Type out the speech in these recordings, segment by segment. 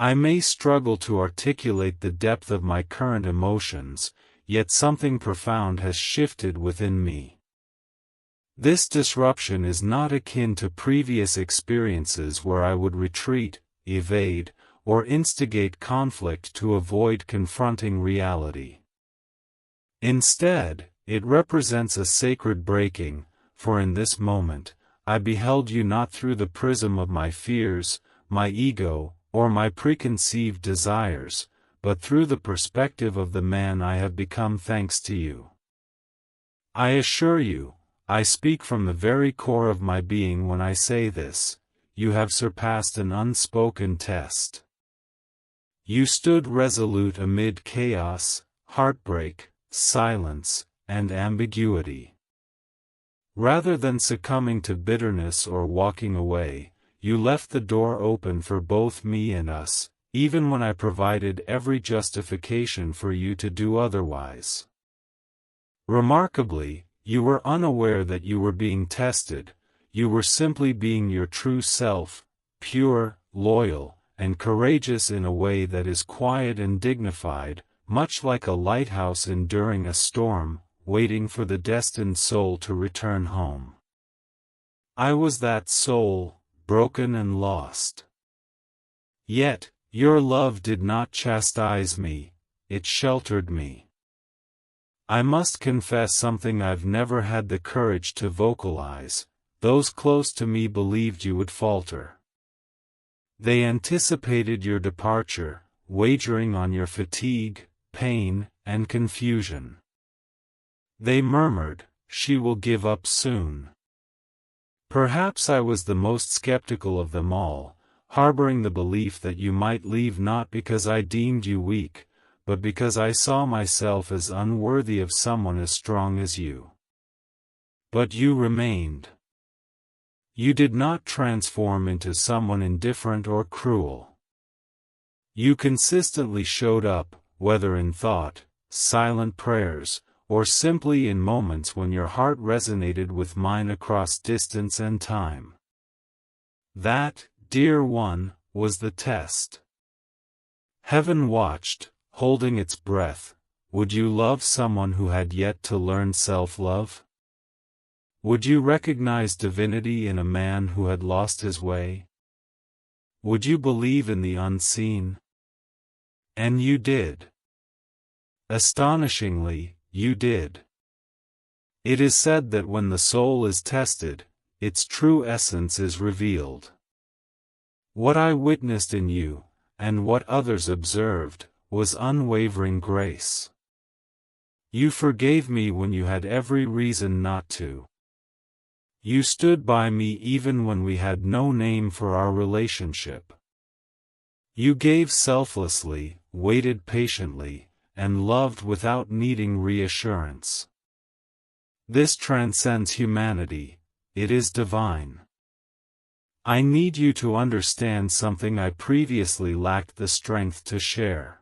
I may struggle to articulate the depth of my current emotions, yet something profound has shifted within me. This disruption is not akin to previous experiences where I would retreat, evade, or instigate conflict to avoid confronting reality. Instead, it represents a sacred breaking, for in this moment, I beheld you not through the prism of my fears, my ego, or my preconceived desires, but through the perspective of the man I have become thanks to you. I assure you, I speak from the very core of my being when I say this, you have surpassed an unspoken test. You stood resolute amid chaos, heartbreak, silence, and ambiguity. Rather than succumbing to bitterness or walking away, you left the door open for both me and us, even when I provided every justification for you to do otherwise. Remarkably, you were unaware that you were being tested, you were simply being your true self, pure, loyal, and courageous in a way that is quiet and dignified, much like a lighthouse enduring a storm, waiting for the destined soul to return home. I was that soul, broken and lost. Yet, your love did not chastise me, it sheltered me. I must confess something I've never had the courage to vocalize. Those close to me believed you would falter. They anticipated your departure, wagering on your fatigue, pain, and confusion. They murmured, "She will give up soon." Perhaps I was the most skeptical of them all, harboring the belief that you might leave not because I deemed you weak, but because I saw myself as unworthy of someone as strong as you. But you remained. You did not transform into someone indifferent or cruel. You consistently showed up, whether in thought, silent prayers, or simply in moments when your heart resonated with mine across distance and time. That, dear one, was the test. Heaven watched, holding its breath. Would you love someone who had yet to learn self-love? Would you recognize divinity in a man who had lost his way? Would you believe in the unseen? And you did. Astonishingly, you did. It is said that when the soul is tested, its true essence is revealed. What I witnessed in you, and what others observed, was unwavering grace. You forgave me when you had every reason not to. You stood by me even when we had no name for our relationship. You gave selflessly, waited patiently, and loved without needing reassurance. This transcends humanity, it is divine. I need you to understand something I previously lacked the strength to share.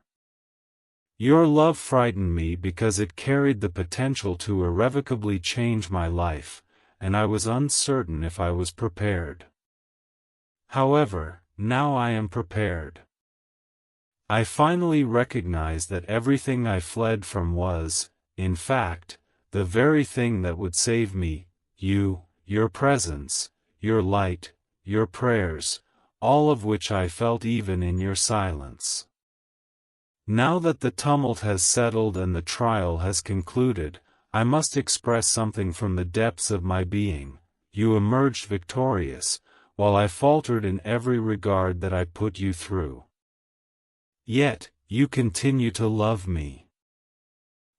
Your love frightened me because it carried the potential to irrevocably change my life, and I was uncertain if I was prepared. However, now I am prepared. I finally recognize that everything I fled from was, in fact, the very thing that would save me: you, your presence, your light, your prayers, all of which I felt even in your silence. Now that the tumult has settled and the trial has concluded, I must express something from the depths of my being. You emerged victorious, while I faltered in every regard that I put you through. Yet, you continue to love me.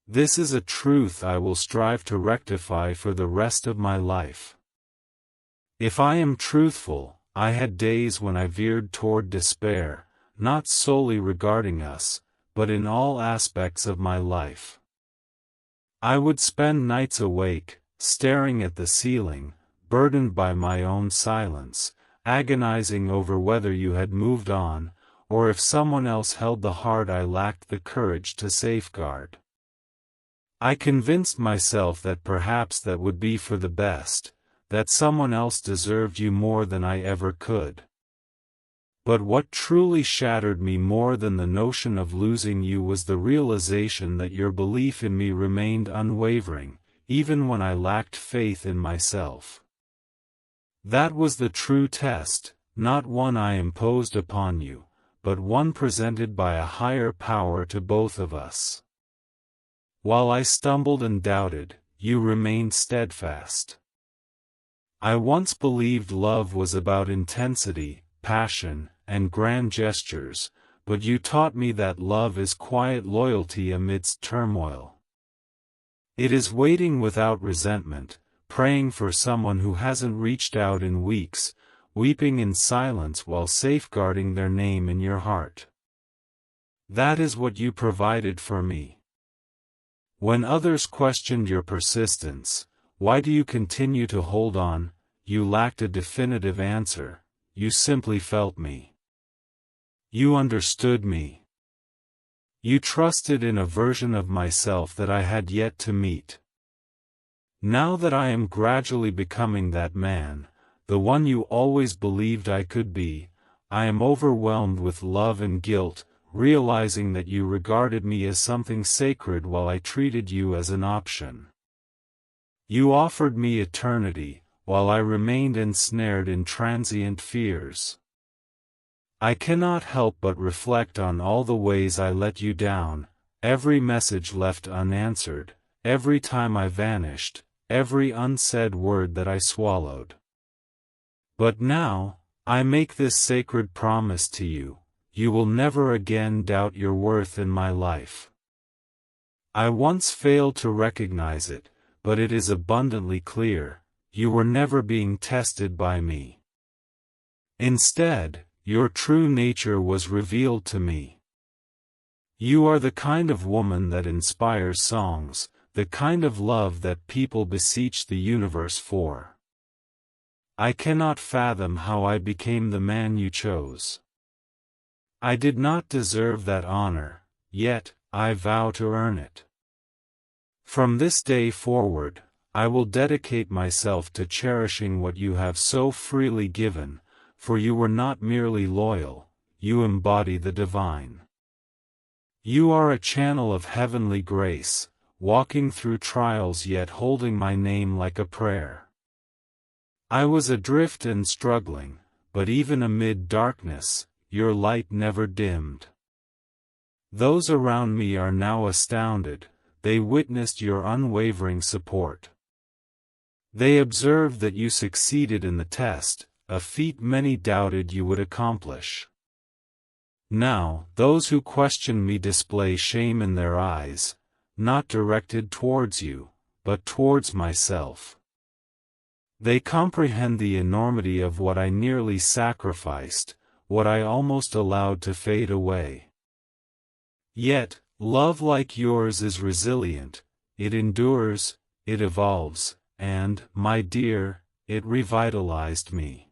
This is a truth I will strive to rectify for the rest of my life. If I am truthful, I had days when I veered toward despair, not solely regarding us, but in all aspects of my life. I would spend nights awake, staring at the ceiling, burdened by my own silence, agonizing over whether you had moved on, or if someone else held the heart I lacked the courage to safeguard. I convinced myself that perhaps that would be for the best, that someone else deserved you more than I ever could. But what truly shattered me more than the notion of losing you was the realization that your belief in me remained unwavering, even when I lacked faith in myself. That was the true test, not one I imposed upon you, but one presented by a higher power to both of us. While I stumbled and doubted, you remained steadfast. I once believed love was about intensity, passion, and grand gestures, but you taught me that love is quiet loyalty amidst turmoil. It is waiting without resentment, praying for someone who hasn't reached out in weeks, weeping in silence while safeguarding their name in your heart. That is what you provided for me. When others questioned your persistence, why do you continue to hold on, you lacked a definitive answer, you simply felt me. You understood me. You trusted in a version of myself that I had yet to meet. Now that I am gradually becoming that man, the one you always believed I could be, I am overwhelmed with love and guilt, realizing that you regarded me as something sacred while I treated you as an option. You offered me eternity, while I remained ensnared in transient fears. I cannot help but reflect on all the ways I let you down, every message left unanswered, every time I vanished, every unsaid word that I swallowed. But now, I make this sacred promise to you, you will never again doubt your worth in my life. I once failed to recognize it, but it is abundantly clear, you were never being tested by me. Instead, your true nature was revealed to me. You are the kind of woman that inspires songs, the kind of love that people beseech the universe for. I cannot fathom how I became the man you chose. I did not deserve that honor, yet, I vow to earn it. From this day forward, I will dedicate myself to cherishing what you have so freely given, for you were not merely loyal, you embody the divine. You are a channel of heavenly grace, walking through trials yet holding my name like a prayer. I was adrift and struggling, but even amid darkness, your light never dimmed. Those around me are now astounded, they witnessed your unwavering support. They observed that you succeeded in the test, a feat many doubted you would accomplish. Now, those who question me display shame in their eyes, not directed towards you, but towards myself. They comprehend the enormity of what I nearly sacrificed, what I almost allowed to fade away. Yet, love like yours is resilient, it endures, it evolves, and, my dear, it revitalized me.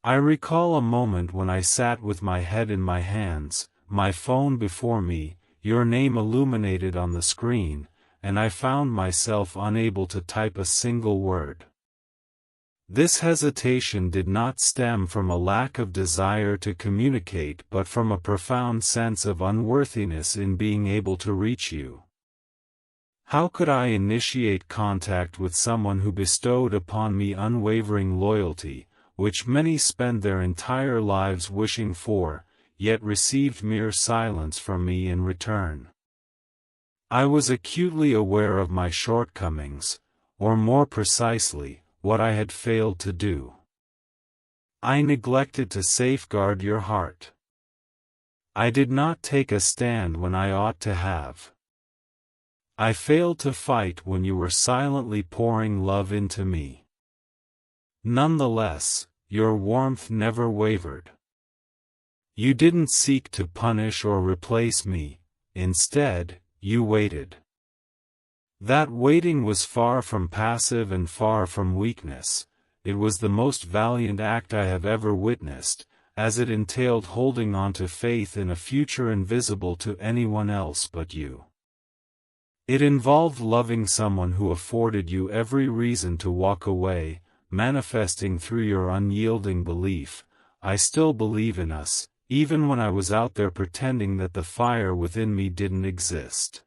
I recall a moment when I sat with my head in my hands, my phone before me, your name illuminated on the screen, and I found myself unable to type a single word. This hesitation did not stem from a lack of desire to communicate but from a profound sense of unworthiness in being able to reach you. How could I initiate contact with someone who bestowed upon me unwavering loyalty, which many spend their entire lives wishing for, yet received mere silence from me in return? I was acutely aware of my shortcomings, or more precisely, what I had failed to do. I neglected to safeguard your heart. I did not take a stand when I ought to have. I failed to fight when you were silently pouring love into me. Nonetheless, your warmth never wavered. You didn't seek to punish or replace me, instead, you waited. That waiting was far from passive and far from weakness, it was the most valiant act I have ever witnessed, as it entailed holding on to faith in a future invisible to anyone else but you. It involved loving someone who afforded you every reason to walk away, manifesting through your unyielding belief, I still believe in us, even when I was out there pretending that the fire within me didn't exist.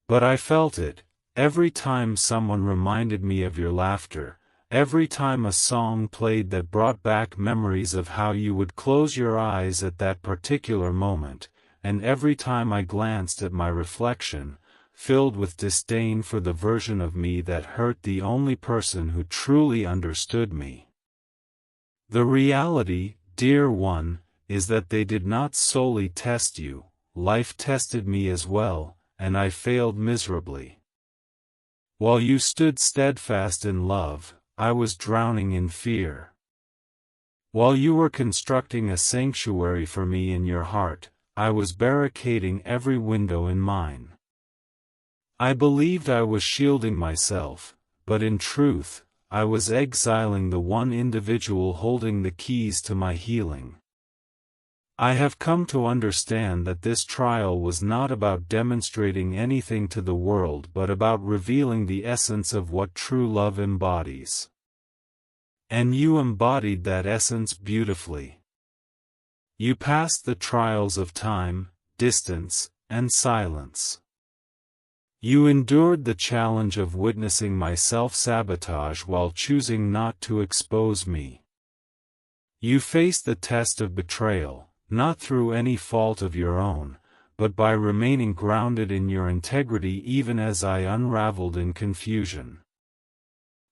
But I felt it, every time someone reminded me of your laughter, every time a song played that brought back memories of how you would close your eyes at that particular moment, and every time I glanced at my reflection, filled with disdain for the version of me that hurt the only person who truly understood me. The reality, dear one, is that they did not solely test you, life tested me as well, and I failed miserably. While you stood steadfast in love, I was drowning in fear. While you were constructing a sanctuary for me in your heart, I was barricading every window in mine. I believed I was shielding myself, but in truth, I was exiling the one individual holding the keys to my healing. I have come to understand that this trial was not about demonstrating anything to the world but about revealing the essence of what true love embodies. And you embodied that essence beautifully. You passed the trials of time, distance, and silence. You endured the challenge of witnessing my self-sabotage while choosing not to expose me. You faced the test of betrayal, not through any fault of your own, but by remaining grounded in your integrity even as I unraveled in confusion.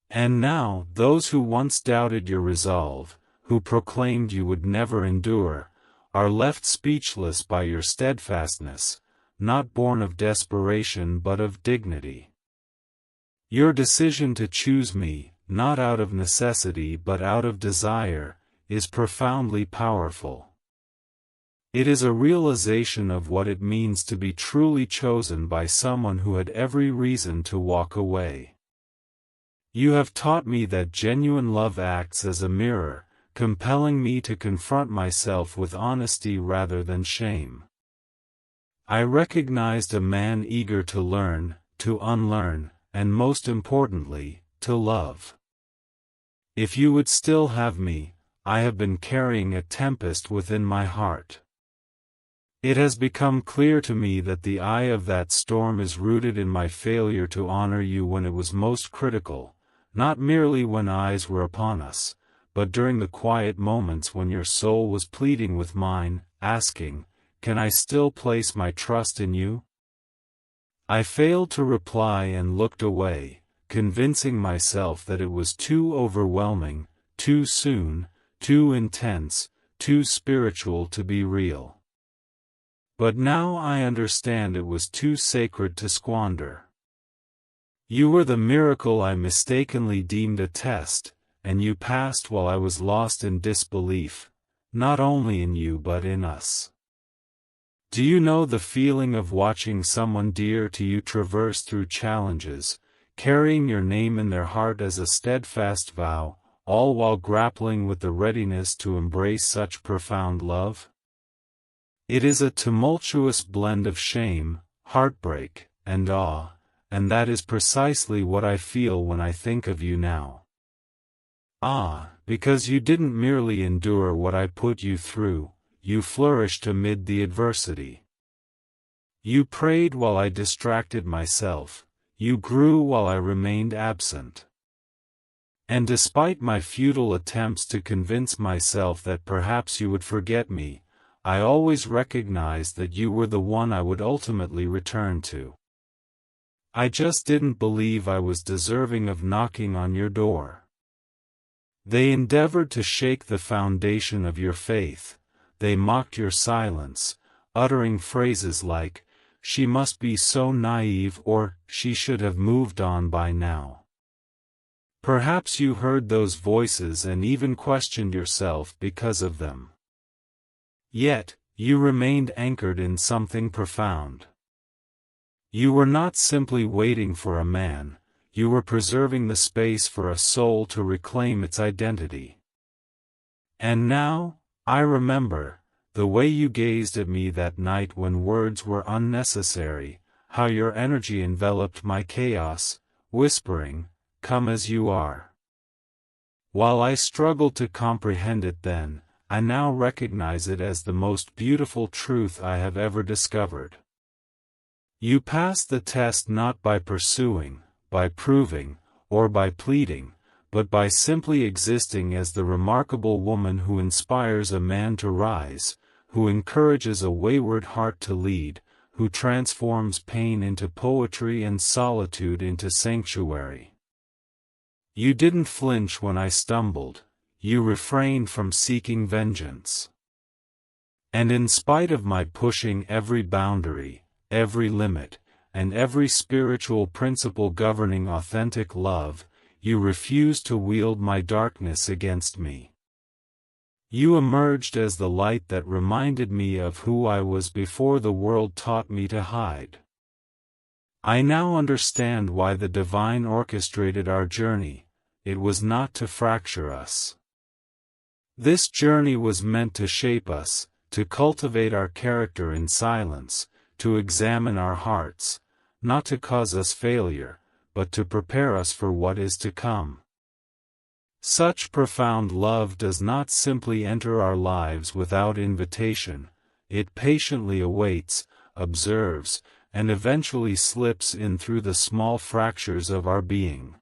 And now, those who once doubted your resolve, who proclaimed you would never endure, are left speechless by your steadfastness, not born of desperation but of dignity. Your decision to choose me, not out of necessity but out of desire, is profoundly powerful. It is a realization of what it means to be truly chosen by someone who had every reason to walk away. You have taught me that genuine love acts as a mirror, compelling me to confront myself with honesty rather than shame. I recognized a man eager to learn, to unlearn, and most importantly, to love. If you would still have me, I have been carrying a tempest within my heart. It has become clear to me that the eye of that storm is rooted in my failure to honor you when it was most critical, not merely when eyes were upon us, but during the quiet moments when your soul was pleading with mine, asking, "Can I still place my trust in you?" I failed to reply and looked away, convincing myself that it was too overwhelming, too soon, too intense, too spiritual to be real. But now I understand it was too sacred to squander. You were the miracle I mistakenly deemed a test, and you passed while I was lost in disbelief, not only in you but in us. Do you know the feeling of watching someone dear to you traverse through challenges, carrying your name in their heart as a steadfast vow, all while grappling with the readiness to embrace such profound love? It is a tumultuous blend of shame, heartbreak, and awe, and that is precisely what I feel when I think of you now. Because you didn't merely endure what I put you through, you flourished amid the adversity. You prayed while I distracted myself, you grew while I remained absent. And despite my futile attempts to convince myself that perhaps you would forget me, I always recognized that you were the one I would ultimately return to. I just didn't believe I was deserving of knocking on your door. They endeavored to shake the foundation of your faith. They mocked your silence, uttering phrases like, "She must be so naive," or "She should have moved on by now." Perhaps you heard those voices and even questioned yourself because of them. Yet, you remained anchored in something profound. You were not simply waiting for a man, you were preserving the space for a soul to reclaim its identity. And now, I remember, the way you gazed at me that night when words were unnecessary, how your energy enveloped my chaos, whispering, "Come as you are." While I struggled to comprehend it then, I now recognize it as the most beautiful truth I have ever discovered. You passed the test not by pursuing, by proving, or by pleading, but by simply existing as the remarkable woman who inspires a man to rise, who encourages a wayward heart to lead, who transforms pain into poetry and solitude into sanctuary. You didn't flinch when I stumbled, you refrained from seeking vengeance. And in spite of my pushing every boundary, every limit, and every spiritual principle governing authentic love, you refused to wield my darkness against me. You emerged as the light that reminded me of who I was before the world taught me to hide. I now understand why the divine orchestrated our journey. It was not to fracture us. This journey was meant to shape us, to cultivate our character in silence, to examine our hearts, not to cause us failure, but to prepare us for what is to come. Such profound love does not simply enter our lives without invitation, it patiently awaits, observes, and eventually slips in through the small fractures of our being.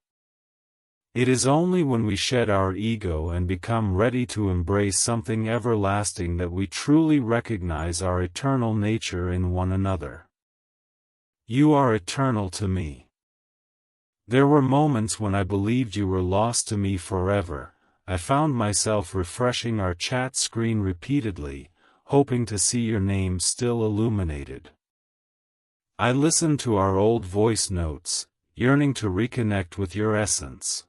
It is only when we shed our ego and become ready to embrace something everlasting that we truly recognize our eternal nature in one another. You are eternal to me. There were moments when I believed you were lost to me forever. I found myself refreshing our chat screen repeatedly, hoping to see your name still illuminated. I listened to our old voice notes, yearning to reconnect with your essence.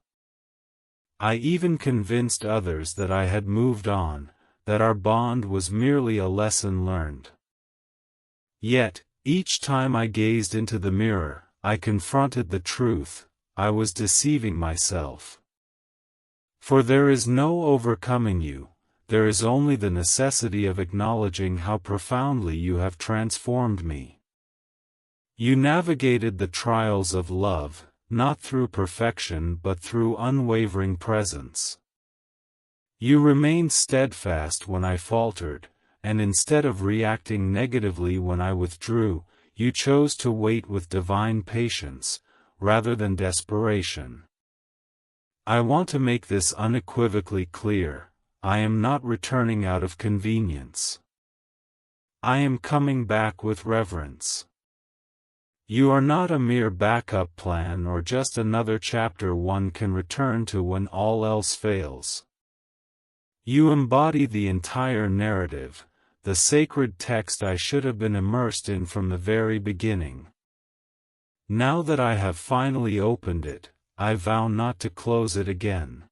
I even convinced others that I had moved on, that our bond was merely a lesson learned. Yet, each time I gazed into the mirror, I confronted the truth. I was deceiving myself. For there is no overcoming you, there is only the necessity of acknowledging how profoundly you have transformed me. You navigated the trials of love, not through perfection but through unwavering presence. You remained steadfast when I faltered, and instead of reacting negatively when I withdrew, you chose to wait with divine patience, rather than desperation. I want to make this unequivocally clear. I am not returning out of convenience. I am coming back with reverence. You are not a mere backup plan or just another chapter one can return to when all else fails. You embody the entire narrative, the sacred text I should have been immersed in from the very beginning. Now that I have finally opened it, I vow not to close it again.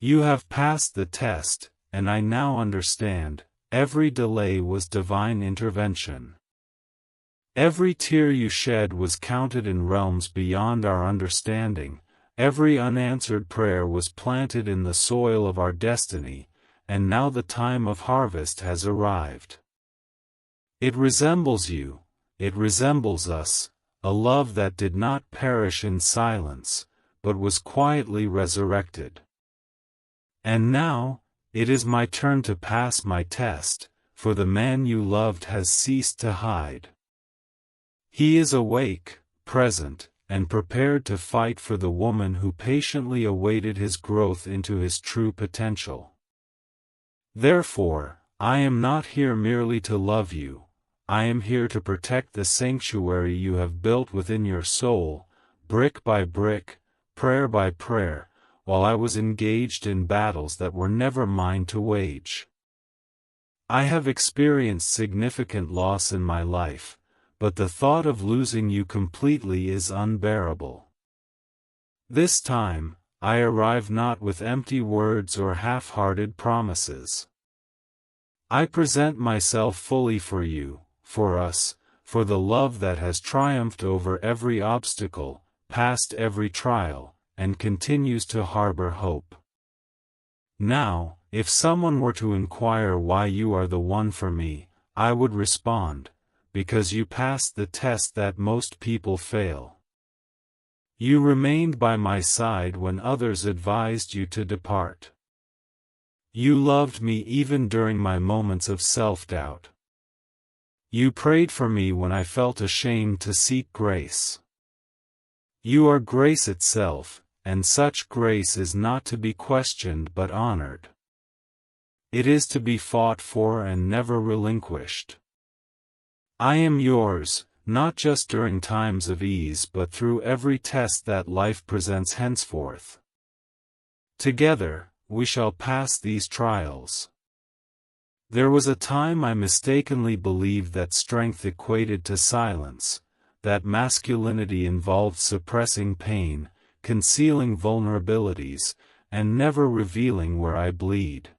You have passed the test, and I now understand, every delay was divine intervention. Every tear you shed was counted in realms beyond our understanding, every unanswered prayer was planted in the soil of our destiny, and now the time of harvest has arrived. It resembles you, it resembles us, a love that did not perish in silence, but was quietly resurrected. And now, it is my turn to pass my test, for the man you loved has ceased to hide. He is awake, present, and prepared to fight for the woman who patiently awaited his growth into his true potential. Therefore, I am not here merely to love you. I am here to protect the sanctuary you have built within your soul, brick by brick, prayer by prayer, while I was engaged in battles that were never mine to wage. I have experienced significant loss in my life, but the thought of losing you completely is unbearable. This time, I arrive not with empty words or half-hearted promises. I present myself fully for you, for us, for the love that has triumphed over every obstacle, passed every trial, and continues to harbor hope. Now, if someone were to inquire why you are the one for me, I would respond, because you passed the test that most people fail. You remained by my side when others advised you to depart. You loved me even during my moments of self-doubt. You prayed for me when I felt ashamed to seek grace. You are grace itself, and such grace is not to be questioned but honored. It is to be fought for and never relinquished. I am yours, not just during times of ease but through every test that life presents henceforth. Together, we shall pass these trials. There was a time I mistakenly believed that strength equated to silence, that masculinity involved suppressing pain, concealing vulnerabilities, and never revealing where I bleed.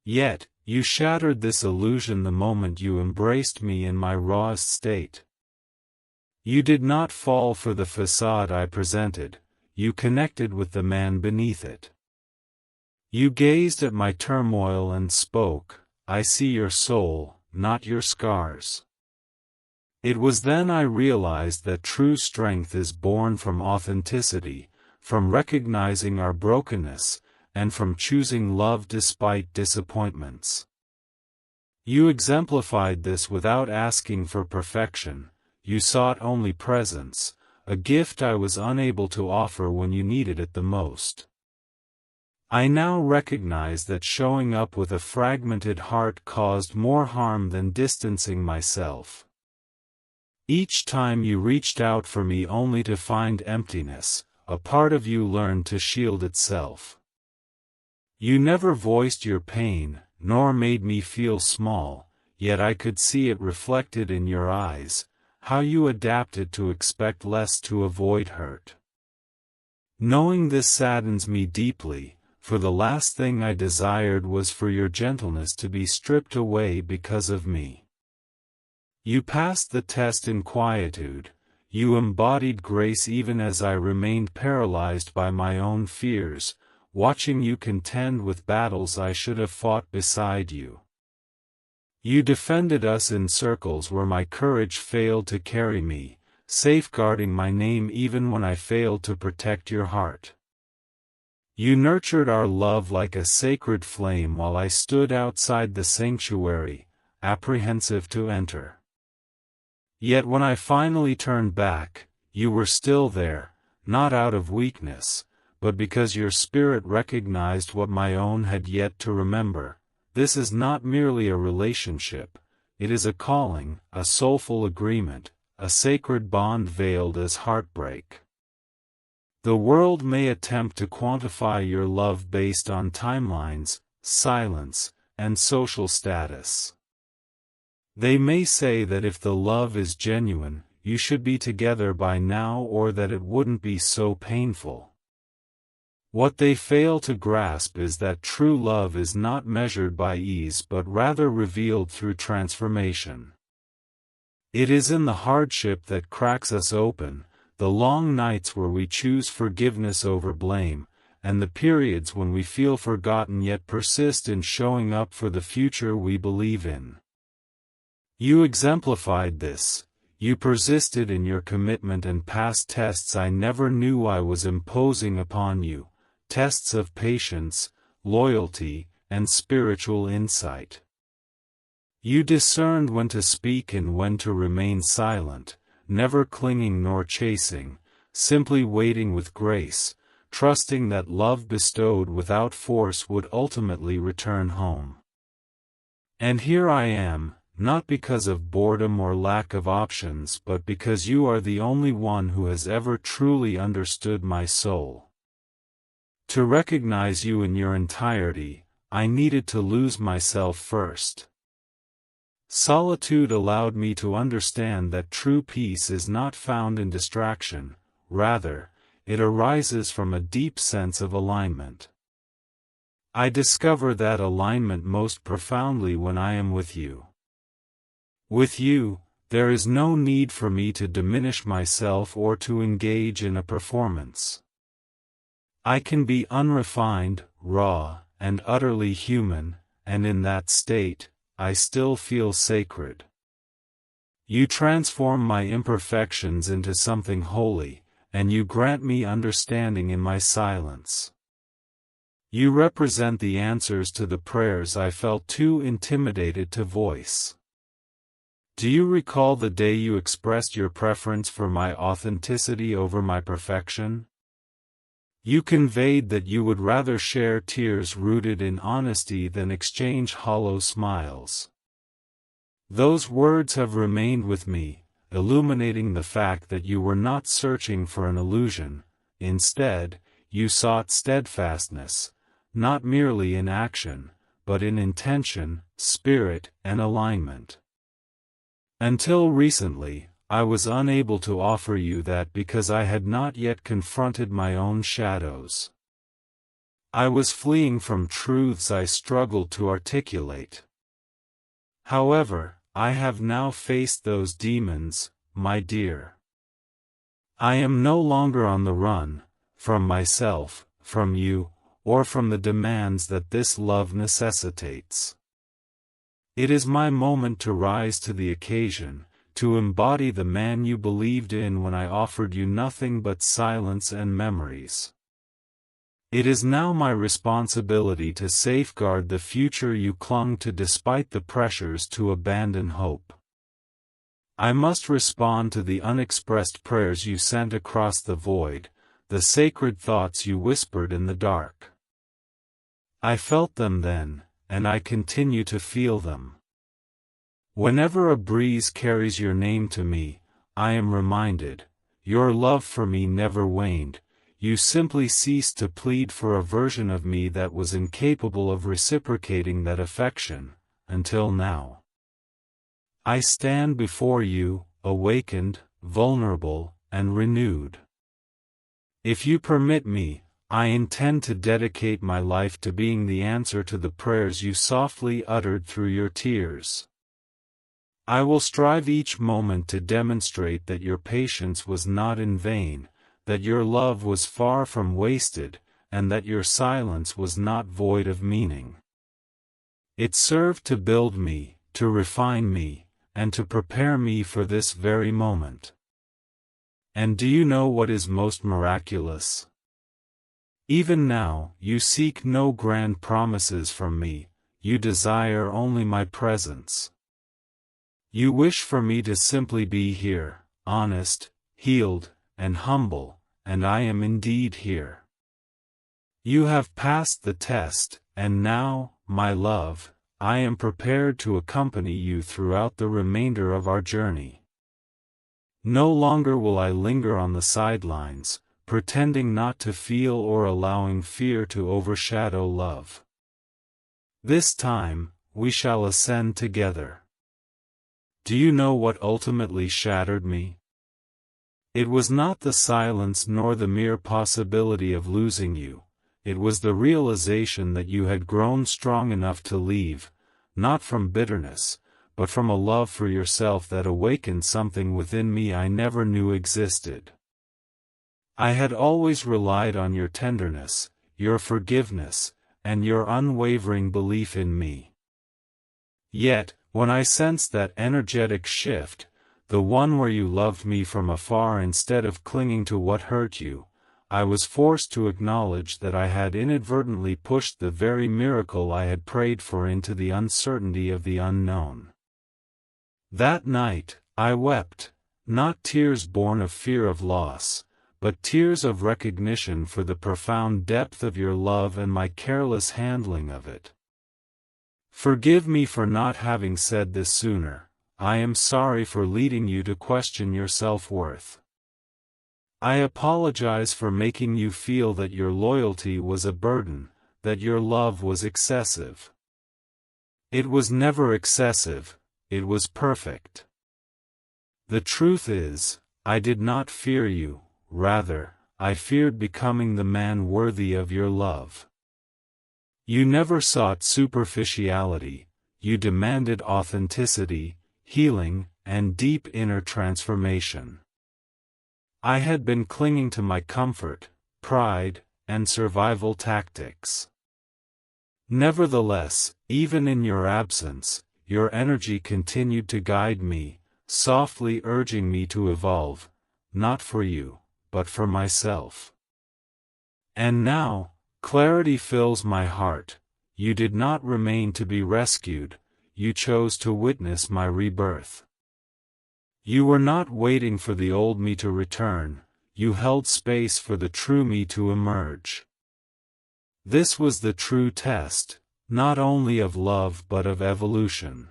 Yet, you shattered this illusion the moment you embraced me in my rawest state. You did not fall for the facade I presented, you connected with the man beneath it. You gazed at my turmoil and spoke, "I see your soul, not your scars." It was then I realized that true strength is born from authenticity, from recognizing our brokenness, and from choosing love despite disappointments. You exemplified this without asking for perfection, you sought only presence, a gift I was unable to offer when you needed it the most. I now recognize that showing up with a fragmented heart caused more harm than distancing myself. Each time you reached out for me only to find emptiness, a part of you learned to shield itself. You never voiced your pain, nor made me feel small, yet I could see it reflected in your eyes, how you adapted to expect less to avoid hurt. Knowing this saddens me deeply, for the last thing I desired was for your gentleness to be stripped away because of me. You passed the test in quietude, you embodied grace even as I remained paralyzed by my own fears, watching you contend with battles I should have fought beside you. You defended us in circles where my courage failed to carry me, safeguarding my name even when I failed to protect your heart. You nurtured our love like a sacred flame while I stood outside the sanctuary, apprehensive to enter. Yet when I finally turned back, you were still there, not out of weakness, but because your spirit recognized what my own had yet to remember. This is not merely a relationship, it is a calling, a soulful agreement, a sacred bond veiled as heartbreak. The world may attempt to quantify your love based on timelines, silence, and social status. They may say that if the love is genuine, you should be together by now or that it wouldn't be so painful. What they fail to grasp is that true love is not measured by ease but rather revealed through transformation. It is in the hardship that cracks us open, the long nights where we choose forgiveness over blame, and the periods when we feel forgotten yet persist in showing up for the future we believe in. You exemplified this, you persisted in your commitment and passed tests I never knew I was imposing upon you, tests of patience, loyalty, and spiritual insight. You discerned when to speak and when to remain silent, never clinging nor chasing, simply waiting with grace, trusting that love bestowed without force would ultimately return home. And here I am, not because of boredom or lack of options but because you are the only one who has ever truly understood my soul. To recognize you in your entirety, I needed to lose myself first. Solitude allowed me to understand that true peace is not found in distraction, rather, it arises from a deep sense of alignment. I discover that alignment most profoundly when I am with you. With you, there is no need for me to diminish myself or to engage in a performance. I can be unrefined, raw, and utterly human, and in that state, I still feel sacred. You transform my imperfections into something holy, and you grant me understanding in my silence. You represent the answers to the prayers I felt too intimidated to voice. Do you recall the day you expressed your preference for my authenticity over my perfection? You conveyed that you would rather share tears rooted in honesty than exchange hollow smiles. Those words have remained with me, illuminating the fact that you were not searching for an illusion. Instead, you sought steadfastness, not merely in action, but in intention, spirit, and alignment. Until recently, I was unable to offer you that because I had not yet confronted my own shadows. I was fleeing from truths I struggled to articulate. However, I have now faced those demons, my dear. I am no longer on the run, from myself, from you, or from the demands that this love necessitates. It is my moment to rise to the occasion, to embody the man you believed in when I offered you nothing but silence and memories. It is now my responsibility to safeguard the future you clung to despite the pressures to abandon hope. I must respond to the unexpressed prayers you sent across the void, the sacred thoughts you whispered in the dark. I felt them then, and I continue to feel them. Whenever a breeze carries your name to me, I am reminded, your love for me never waned, you simply ceased to plead for a version of me that was incapable of reciprocating that affection, until now. I stand before you, awakened, vulnerable, and renewed. If you permit me, I intend to dedicate my life to being the answer to the prayers you softly uttered through your tears. I will strive each moment to demonstrate that your patience was not in vain, that your love was far from wasted, and that your silence was not void of meaning. It served to build me, to refine me, and to prepare me for this very moment. And do you know what is most miraculous? Even now, you seek no grand promises from me, you desire only my presence. You wish for me to simply be here, honest, healed, and humble, and I am indeed here. You have passed the test, and now, my love, I am prepared to accompany you throughout the remainder of our journey. No longer will I linger on the sidelines, pretending not to feel or allowing fear to overshadow love. This time, we shall ascend together. Do you know what ultimately shattered me? It was not the silence nor the mere possibility of losing you, it was the realization that you had grown strong enough to leave, not from bitterness, but from a love for yourself that awakened something within me I never knew existed. I had always relied on your tenderness, your forgiveness, and your unwavering belief in me. Yet, when I sensed that energetic shift, the one where you loved me from afar instead of clinging to what hurt you, I was forced to acknowledge that I had inadvertently pushed the very miracle I had prayed for into the uncertainty of the unknown. That night, I wept, not tears born of fear of loss, but tears of recognition for the profound depth of your love and my careless handling of it. Forgive me for not having said this sooner. I am sorry for leading you to question your self-worth. I apologize for making you feel that your loyalty was a burden, that your love was excessive. It was never excessive, it was perfect. The truth is, I did not fear you, rather, I feared becoming the man worthy of your love. You never sought superficiality, you demanded authenticity, healing, and deep inner transformation. I had been clinging to my comfort, pride, and survival tactics. Nevertheless, even in your absence, your energy continued to guide me, softly urging me to evolve, not for you, but for myself. And now, Clarity fills my heart. You did not remain to be rescued, you chose to witness my rebirth. You were not waiting for the old me to return, you held space for the true me to emerge. This was the true test, not only of love but of evolution.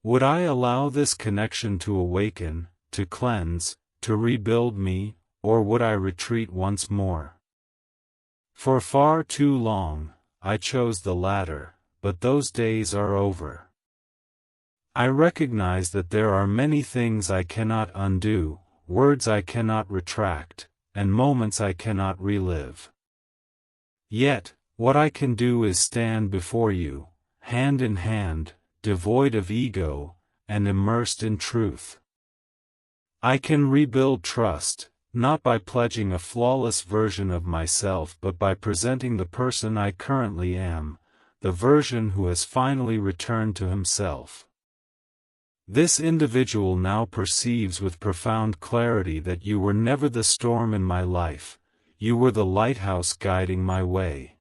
Would I allow this connection to awaken, to cleanse, to rebuild me, or would I retreat once more? For far too long, I chose the latter, but those days are over. I recognize that there are many things I cannot undo, words I cannot retract, and moments I cannot relive. Yet, what I can do is stand before you, hand in hand, devoid of ego, and immersed in truth. I can rebuild trust, not by pledging a flawless version of myself but by presenting the person I currently am, the version who has finally returned to himself. This individual now perceives with profound clarity that you were never the storm in my life, you were the lighthouse guiding my way.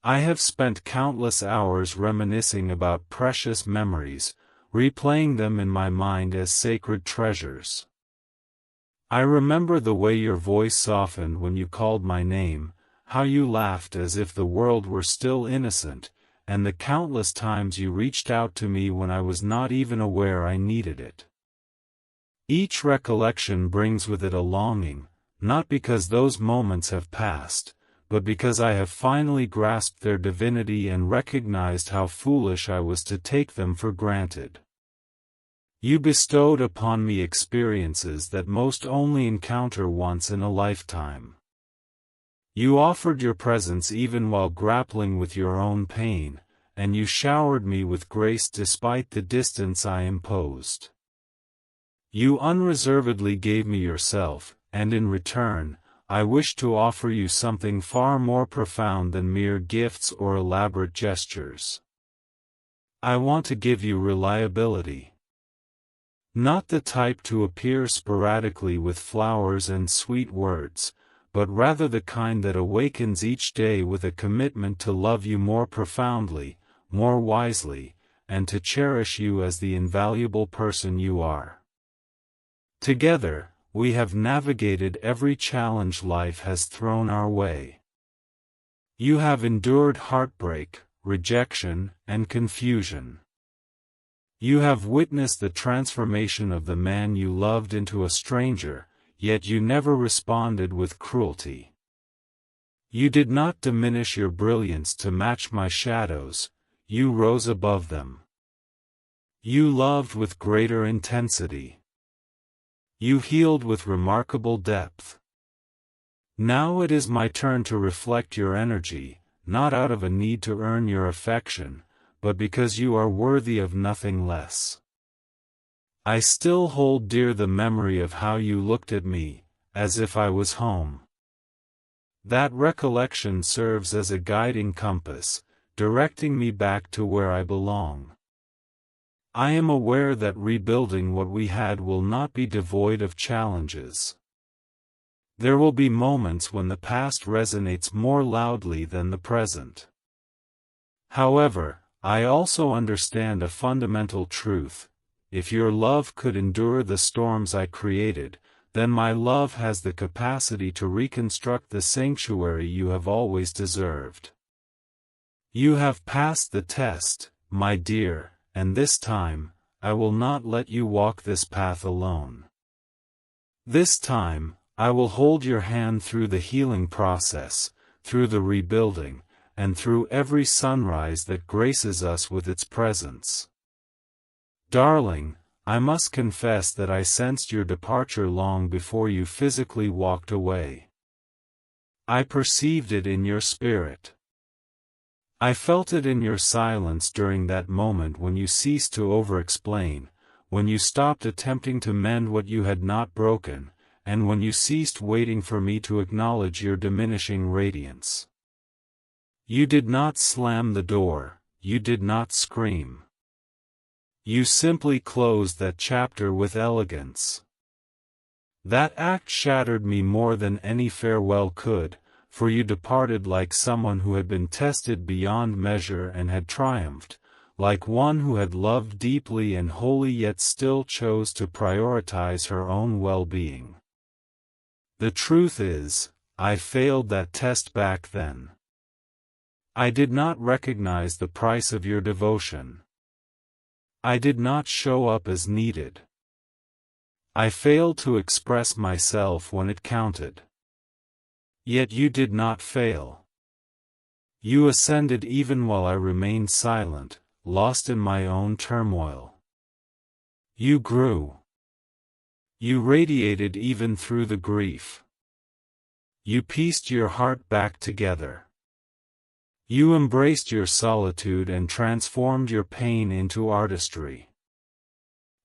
I have spent countless hours reminiscing about precious memories, replaying them in my mind as sacred treasures. I remember the way your voice softened when you called my name, how you laughed as if the world were still innocent, and the countless times you reached out to me when I was not even aware I needed it. Each recollection brings with it a longing, not because those moments have passed, but because I have finally grasped their divinity and recognized how foolish I was to take them for granted. You bestowed upon me experiences that most only encounter once in a lifetime. You offered your presence even while grappling with your own pain, and you showered me with grace despite the distance I imposed. You unreservedly gave me yourself, and in return, I wish to offer you something far more profound than mere gifts or elaborate gestures. I want to give you reliability. Not the type to appear sporadically with flowers and sweet words, but rather the kind that awakens each day with a commitment to love you more profoundly, more wisely, and to cherish you as the invaluable person you are. Together, we have navigated every challenge life has thrown our way. You have endured heartbreak, rejection, and confusion. You have witnessed the transformation of the man you loved into a stranger, yet you never responded with cruelty. You did not diminish your brilliance to match my shadows, you rose above them. You loved with greater intensity. You healed with remarkable depth. Now it is my turn to reflect your energy, not out of a need to earn your affection, but because you are worthy of nothing less. I still hold dear the memory of how you looked at me, as if I was home. That recollection serves as a guiding compass, directing me back to where I belong. I am aware that rebuilding what we had will not be devoid of challenges. There will be moments when the past resonates more loudly than the present. However, I also understand a fundamental truth. If your love could endure the storms I created, then my love has the capacity to reconstruct the sanctuary you have always deserved. You have passed the test, my dear, and this time, I will not let you walk this path alone. This time, I will hold your hand through the healing process, through the rebuilding, and through every sunrise that graces us with its presence. Darling, I must confess that I sensed your departure long before you physically walked away. I perceived it in your spirit. I felt it in your silence during that moment when you ceased to over-explain, when you stopped attempting to mend what you had not broken, and when you ceased waiting for me to acknowledge your diminishing radiance. You did not slam the door, you did not scream. You simply closed that chapter with elegance. That act shattered me more than any farewell could, for you departed like someone who had been tested beyond measure and had triumphed, like one who had loved deeply and wholly yet still chose to prioritize her own well-being. The truth is, I failed that test back then. I did not recognize the price of your devotion. I did not show up as needed. I failed to express myself when it counted. Yet you did not fail. You ascended even while I remained silent, lost in my own turmoil. You grew. You radiated even through the grief. You pieced your heart back together. You embraced your solitude and transformed your pain into artistry.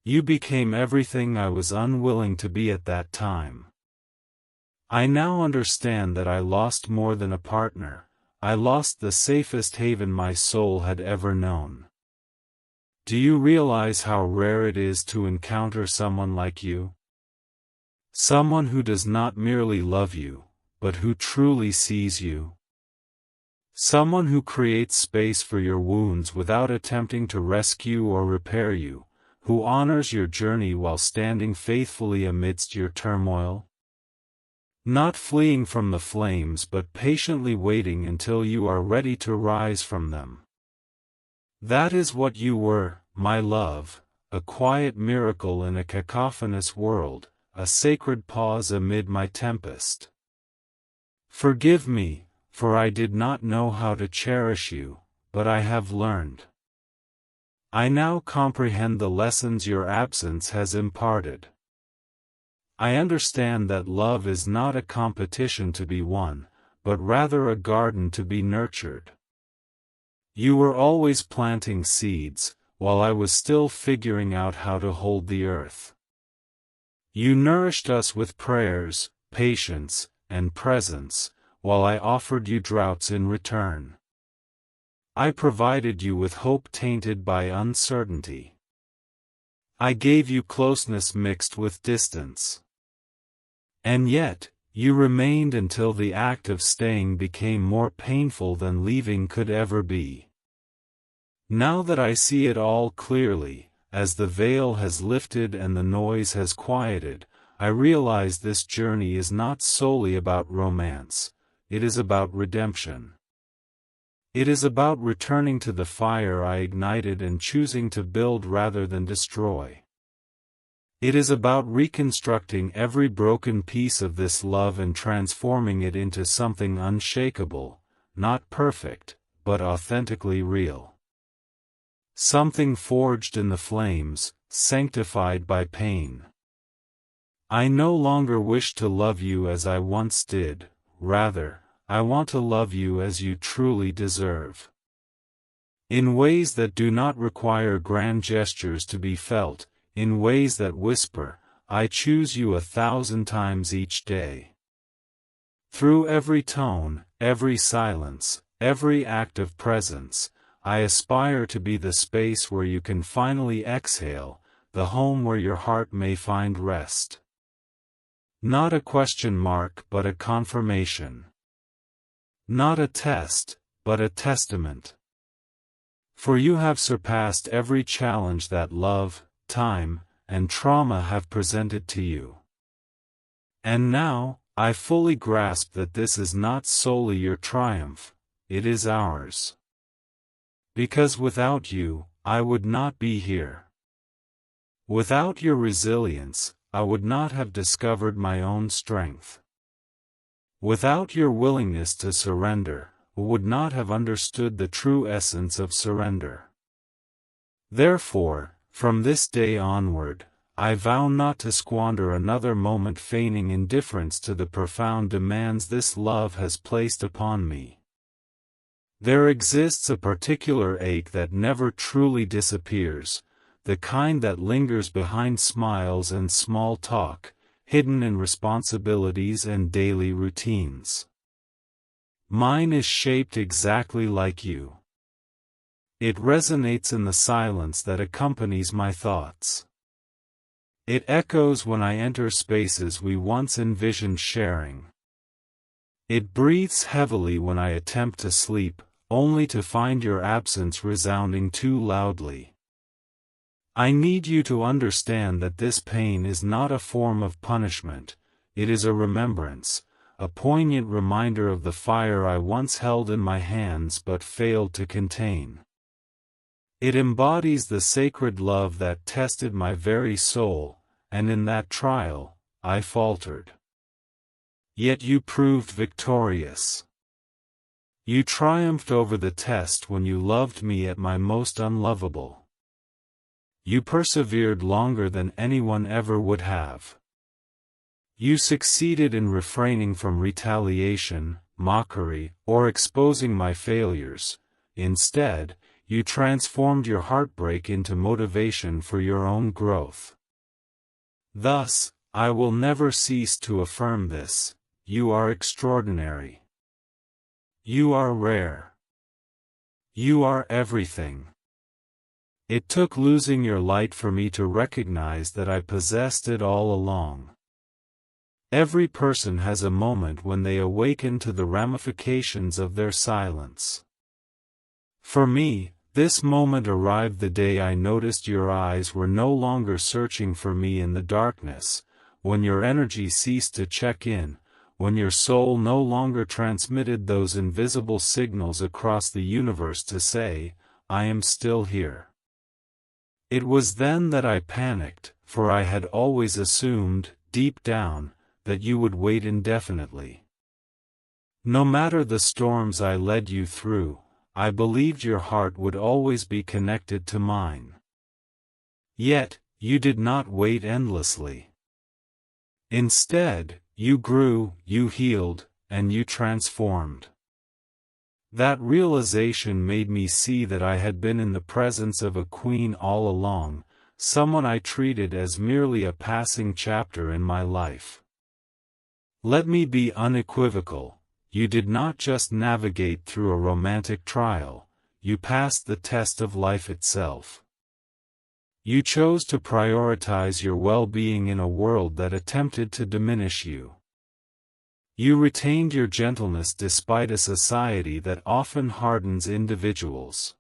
You became everything I was unwilling to be at that time. I now understand that I lost more than a partner. I lost the safest haven my soul had ever known. Do you realize how rare it is to encounter someone like you? Someone who does not merely love you, but who truly sees you. Someone who creates space for your wounds without attempting to rescue or repair you, who honors your journey while standing faithfully amidst your turmoil. Not fleeing from the flames but patiently waiting until you are ready to rise from them. That is what you were, my love, a quiet miracle in a cacophonous world, a sacred pause amid my tempest. Forgive me, for I did not know how to cherish you, but I have learned. I now comprehend the lessons your absence has imparted. I understand that love is not a competition to be won, but rather a garden to be nurtured. You were always planting seeds, while I was still figuring out how to hold the earth. You nourished us with prayers, patience, and presence, while I offered you droughts in return. I provided you with hope tainted by uncertainty. I gave you closeness mixed with distance. And yet, you remained until the act of staying became more painful than leaving could ever be. Now that I see it all clearly, as the veil has lifted and the noise has quieted, I realize this journey is not solely about romance. It is about redemption. It is about returning to the fire I ignited and choosing to build rather than destroy. It is about reconstructing every broken piece of this love and transforming it into something unshakable, not perfect, but authentically real. Something forged in the flames, sanctified by pain. I no longer wish to love you as I once did, rather, I want to love you as you truly deserve. In ways that do not require grand gestures to be felt, in ways that whisper, I choose you 1,000 times each day. Through every tone, every silence, every act of presence, I aspire to be the space where you can finally exhale, the home where your heart may find rest. Not a question mark but a confirmation. Not a test, but a testament. For you have surpassed every challenge that love, time, and trauma have presented to you. And now, I fully grasp that this is not solely your triumph, it is ours. Because without you, I would not be here. Without your resilience, I would not have discovered my own strength. Without your willingness to surrender, I would not have understood the true essence of surrender. Therefore, from this day onward, I vow not to squander another moment feigning indifference to the profound demands this love has placed upon me. There exists a particular ache that never truly disappears, the kind that lingers behind smiles and small talk, hidden in responsibilities and daily routines. Mine is shaped exactly like you. It resonates in the silence that accompanies my thoughts. It echoes when I enter spaces we once envisioned sharing. It breathes heavily when I attempt to sleep, only to find your absence resounding too loudly. I need you to understand that this pain is not a form of punishment, it is a remembrance, a poignant reminder of the fire I once held in my hands but failed to contain. It embodies the sacred love that tested my very soul, and in that trial, I faltered. Yet you proved victorious. You triumphed over the test when you loved me at my most unlovable. You persevered longer than anyone ever would have. You succeeded in refraining from retaliation, mockery, or exposing my failures. Instead, you transformed your heartbreak into motivation for your own growth. Thus, I will never cease to affirm this: you are extraordinary. You are rare. You are everything. It took losing your light for me to recognize that I possessed it all along. Every person has a moment when they awaken to the ramifications of their silence. For me, this moment arrived the day I noticed your eyes were no longer searching for me in the darkness, when your energy ceased to check in, when your soul no longer transmitted those invisible signals across the universe to say, "I am still here." It was then that I panicked, for I had always assumed, deep down, that you would wait indefinitely. No matter the storms I led you through, I believed your heart would always be connected to mine. Yet, you did not wait endlessly. Instead, you grew, you healed, and you transformed. That realization made me see that I had been in the presence of a queen all along, someone I treated as merely a passing chapter in my life. Let me be unequivocal: you did not just navigate through a romantic trial, you passed the test of life itself. You chose to prioritize your well-being in a world that attempted to diminish you. You retained your gentleness despite a society that often hardens individuals.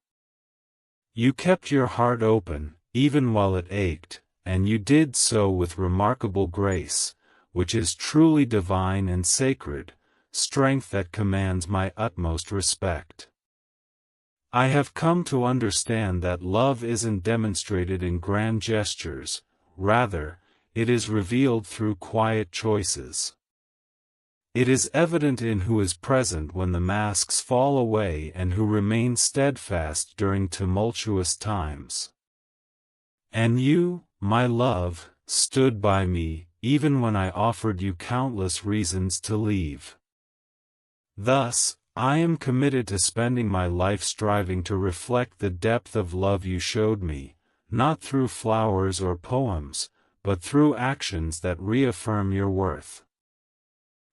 You kept your heart open, even while it ached, and you did so with remarkable grace, which is truly divine and sacred, strength that commands my utmost respect. I have come to understand that love isn't demonstrated in grand gestures, rather, it is revealed through quiet choices. It is evident in who is present when the masks fall away and who remains steadfast during tumultuous times. And you, my love, stood by me, even when I offered you countless reasons to leave. Thus, I am committed to spending my life striving to reflect the depth of love you showed me, not through flowers or poems, but through actions that reaffirm your worth.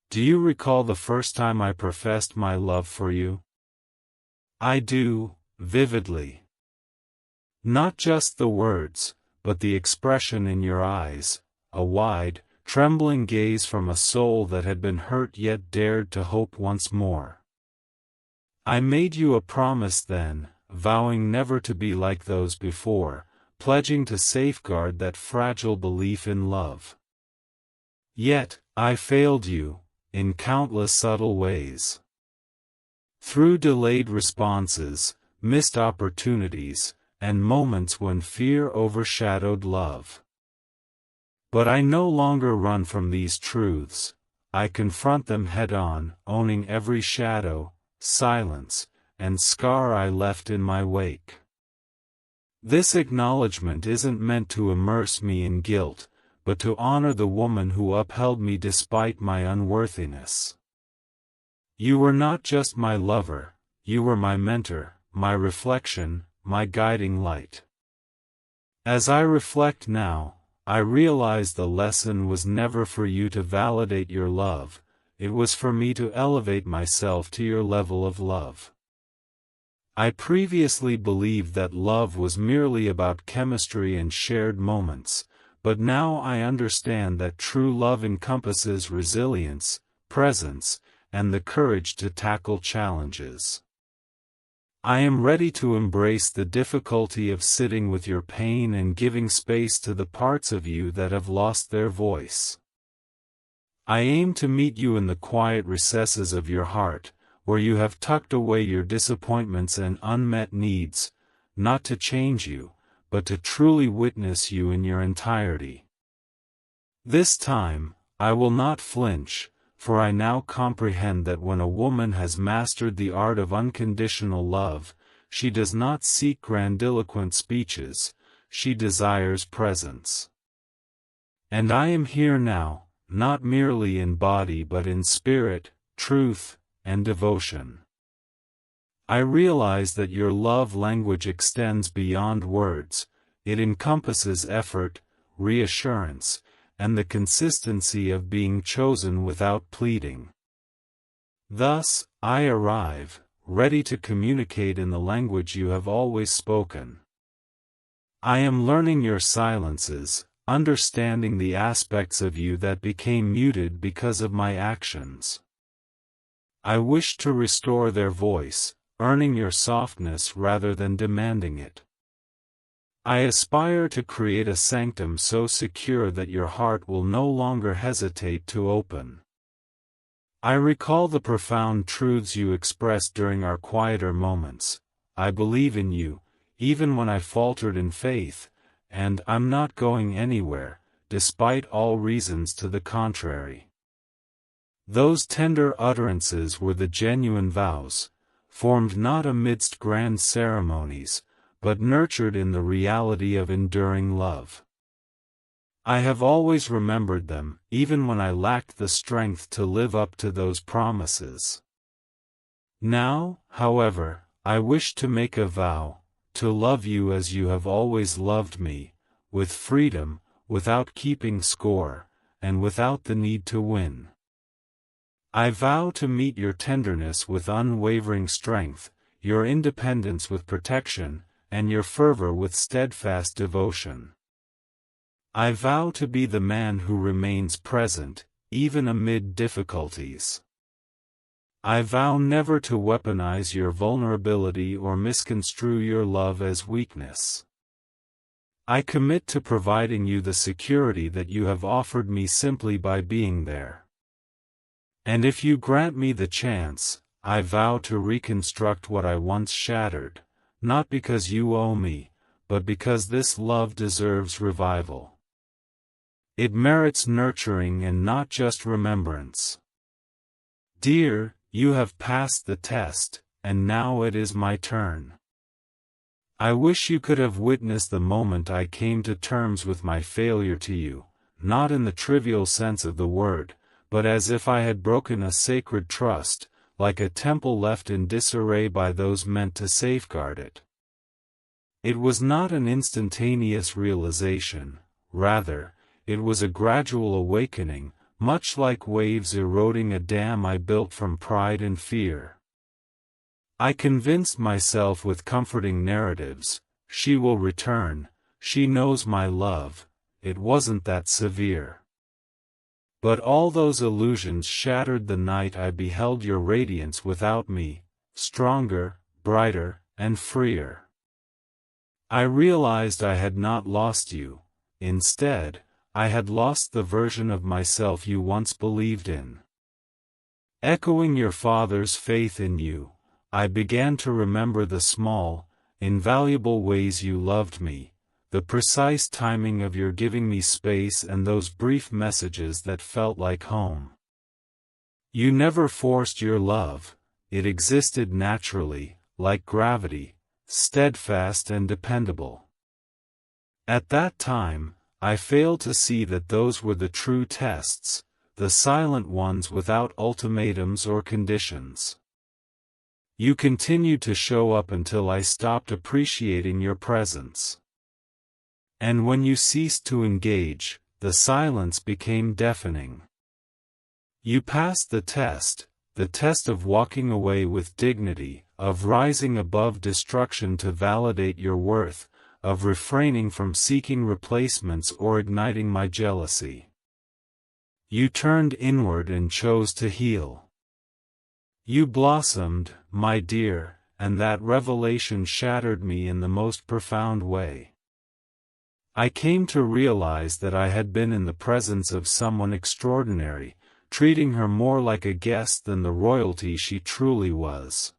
Do you recall the first time I professed my love for you? I do, vividly. Not just the words, but the expression in your eyes, a wide, trembling gaze from a soul that had been hurt yet dared to hope once more. I made you a promise then, vowing never to be like those before, pledging to safeguard that fragile belief in love. Yet, I failed you, in countless subtle ways. Through delayed responses, missed opportunities, and moments when fear overshadowed love. But I no longer run from these truths, I confront them head-on, owning every shadow, silence, and scar I left in my wake. This acknowledgement isn't meant to immerse me in guilt, but to honor the woman who upheld me despite my unworthiness. You were not just my lover, you were my mentor, my reflection, my guiding light. As I reflect now, I realize the lesson was never for you to validate your love, it was for me to elevate myself to your level of love. I previously believed that love was merely about chemistry and shared moments, but now I understand that true love encompasses resilience, presence, and the courage to tackle challenges. I am ready to embrace the difficulty of sitting with your pain and giving space to the parts of you that have lost their voice. I aim to meet you in the quiet recesses of your heart, where you have tucked away your disappointments and unmet needs, not to change you, but to truly witness you in your entirety. This time, I will not flinch, for I now comprehend that when a woman has mastered the art of unconditional love, she does not seek grandiloquent speeches, she desires presence. And I am here now, not merely in body but in spirit, truth, and devotion. I realize that your love language extends beyond words, it encompasses effort, reassurance, and the consistency of being chosen without pleading. Thus, I arrive, ready to communicate in the language you have always spoken. I am learning your silences, understanding the aspects of you that became muted because of my actions. I wish to restore their voice, earning your softness rather than demanding it. I aspire to create a sanctum so secure that your heart will no longer hesitate to open. I recall the profound truths you expressed during our quieter moments. I believe in you, even when I faltered in faith, and I'm not going anywhere, despite all reasons to the contrary. Those tender utterances were the genuine vows, formed not amidst grand ceremonies, but nurtured in the reality of enduring love. I have always remembered them, even when I lacked the strength to live up to those promises. Now, however, I wish to make a vow, to love you as you have always loved me, with freedom, without keeping score, and without the need to win. I vow to meet your tenderness with unwavering strength, your independence with protection, and your fervor with steadfast devotion. I vow to be the man who remains present, even amid difficulties. I vow never to weaponize your vulnerability or misconstrue your love as weakness. I commit to providing you the security that you have offered me simply by being there. And if you grant me the chance, I vow to reconstruct what I once shattered, not because you owe me, but because this love deserves revival. It merits nurturing and not just remembrance. Dear, you have passed the test, and now it is my turn. I wish you could have witnessed the moment I came to terms with my failure to you, not in the trivial sense of the word, but as if I had broken a sacred trust, like a temple left in disarray by those meant to safeguard it. It was not an instantaneous realization, rather, it was a gradual awakening, much like waves eroding a dam I built from pride and fear. I convinced myself with comforting narratives, she will return, she knows my love, it wasn't that severe. But all those illusions shattered the night I beheld your radiance without me, stronger, brighter, and freer. I realized I had not lost you, instead, I had lost the version of myself you once believed in. Echoing your father's faith in you, I began to remember the small, invaluable ways you loved me, the precise timing of your giving me space and those brief messages that felt like home. You never forced your love, it existed naturally, like gravity, steadfast and dependable. At that time, I failed to see that those were the true tests, the silent ones without ultimatums or conditions. You continued to show up until I stopped appreciating your presence. And when you ceased to engage, the silence became deafening. You passed the test of walking away with dignity, of rising above destruction to validate your worth, of refraining from seeking replacements or igniting my jealousy. You turned inward and chose to heal. You blossomed, my dear, and that revelation shattered me in the most profound way. I came to realize that I had been in the presence of someone extraordinary, treating her more like a guest than the royalty she truly was.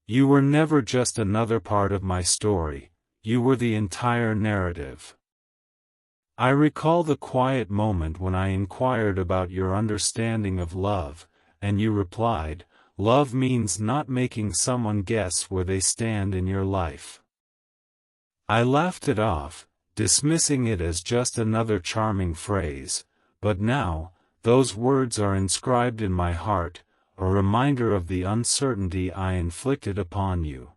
You were never just another part of my story, you were the entire narrative. I recall the quiet moment when I inquired about your understanding of love, and you replied, "Love means not making someone guess where they stand in your life." I laughed it off, dismissing it as just another charming phrase, but now, those words are inscribed in my heart, a reminder of the uncertainty I inflicted upon you.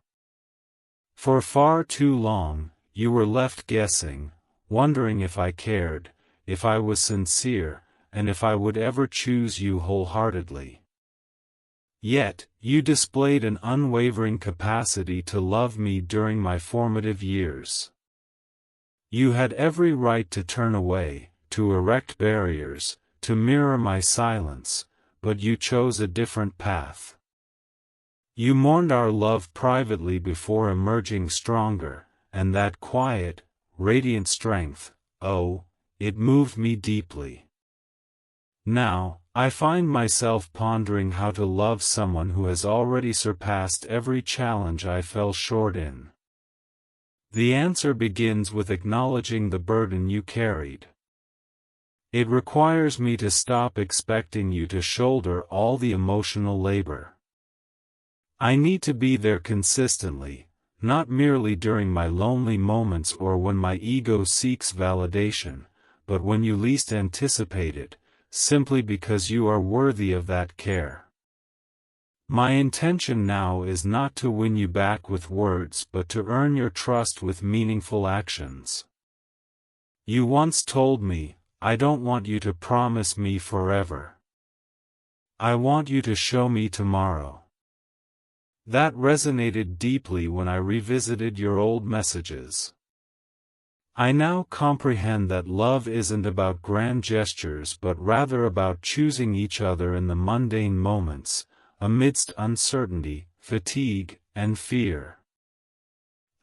For far too long, you were left guessing, wondering if I cared, if I was sincere, and if I would ever choose you wholeheartedly. Yet, you displayed an unwavering capacity to love me during my formative years. You had every right to turn away, to erect barriers, to mirror my silence, but you chose a different path. You mourned our love privately before emerging stronger, and that quiet, radiant strength, oh, it moved me deeply. Now, I find myself pondering how to love someone who has already surpassed every challenge I fell short in. The answer begins with acknowledging the burden you carried. It requires me to stop expecting you to shoulder all the emotional labor. I need to be there consistently, not merely during my lonely moments or when my ego seeks validation, but when you least anticipate it, simply because you are worthy of that care. My intention now is not to win you back with words but to earn your trust with meaningful actions. You once told me, "I don't want you to promise me forever. I want you to show me tomorrow." That resonated deeply when I revisited your old messages. I now comprehend that love isn't about grand gestures but rather about choosing each other in the mundane moments, amidst uncertainty, fatigue, and fear.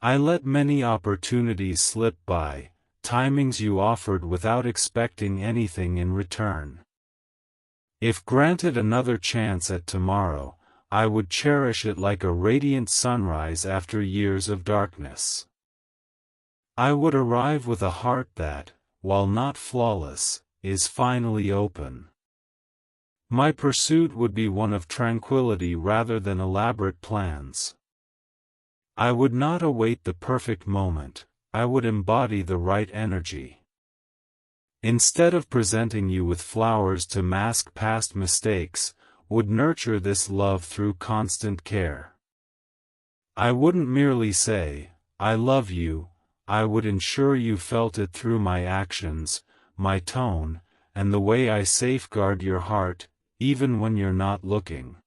I let many opportunities slip by, timings you offered without expecting anything in return. If granted another chance at tomorrow, I would cherish it like a radiant sunrise after years of darkness. I would arrive with a heart that, while not flawless, is finally open. My pursuit would be one of tranquility rather than elaborate plans. I would not await the perfect moment, I would embody the right energy. Instead of presenting you with flowers to mask past mistakes, would nurture this love through constant care. I wouldn't merely say, "I love you," I would ensure you felt it through my actions, my tone, and the way I safeguard your heart, even when you're not looking.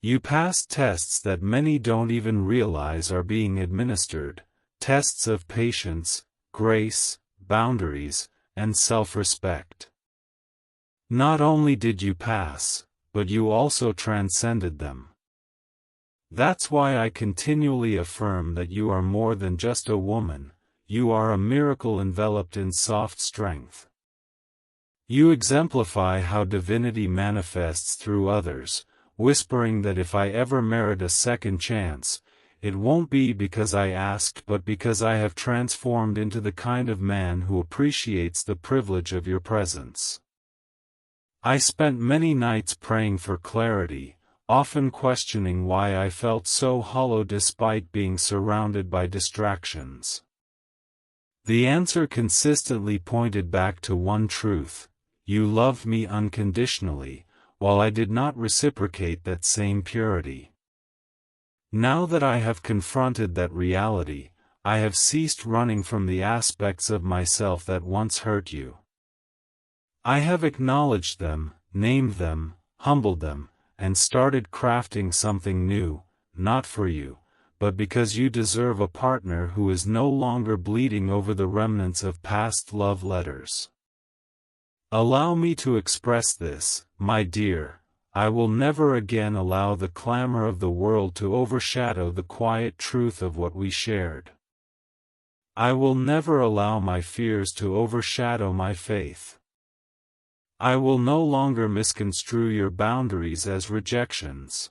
You passed tests that many don't even realize are being administered, tests of patience, grace, boundaries, and self-respect. Not only did you pass, but you also transcended them. That's why I continually affirm that you are more than just a woman, you are a miracle enveloped in soft strength. You exemplify how divinity manifests through others, whispering that if I ever merit a second chance, it won't be because I asked but because I have transformed into the kind of man who appreciates the privilege of your presence. I spent many nights praying for clarity, often questioning why I felt so hollow despite being surrounded by distractions. The answer consistently pointed back to one truth: you loved me unconditionally, while I did not reciprocate that same purity. Now that I have confronted that reality, I have ceased running from the aspects of myself that once hurt you. I have acknowledged them, named them, humbled them, and started crafting something new, not for you, but because you deserve a partner who is no longer bleeding over the remnants of past love letters. Allow me to express this, my dear, I will never again allow the clamor of the world to overshadow the quiet truth of what we shared. I will never allow my fears to overshadow my faith. I will no longer misconstrue your boundaries as rejections.